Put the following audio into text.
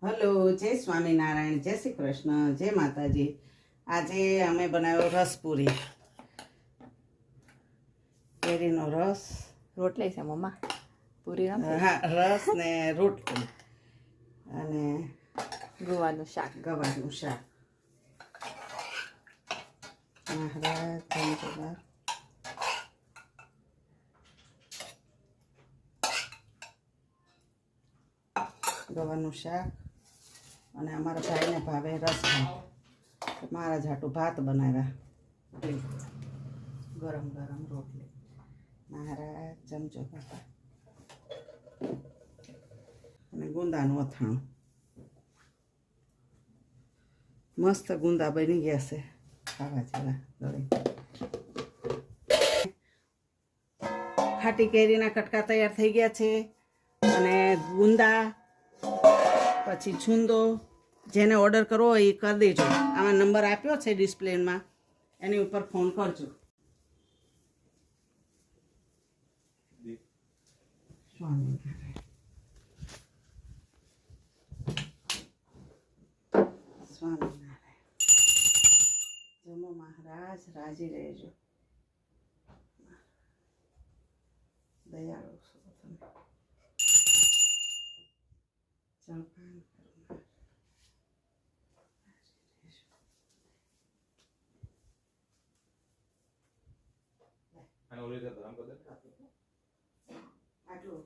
Hello, જય સ્વામિનારાયણ, જય શ્રી કૃષ્ણ, જય માતાજી. આજે અમે બનાવ્યો રસપુરી, કેરીનો રસ. રોટલી છે મમ્મા, પૂરી નથી. હા, રસ ને રોટલી અને ગવાનું શાક. ગવાનું શાક. મહારાજ ધનજીભાઈ. ગવાનું શાક અને અમારા ભાઈને ભાવે રસ ભાત. મારા જાટું ભાત બનાવ્યા, ગરમ ગરમ રોટલી. મહારાજ ચમચો બાપા અને ગુંદાનું અથાણું. મસ્ત ગુંદા બની ગયા છે, ખાવા જેવા. ખાટી કેરીના કટકા તૈયાર થઈ ગયા છે અને ગુંદા, પછી છુંદો. જેને ઓર્ડર કરવો હોય એ કરી દેજો. આમાં નંબર આપ્યો છે ડિસ્પ્લેમાં, એની ઉપર ફોન કરજો. સ્વામિનારાયણ. સ્વામિનારાયણ. જમો મહારાજ, રાજી રહેજો. દયાળુ છો તમે. જળપાન કરો. આટલું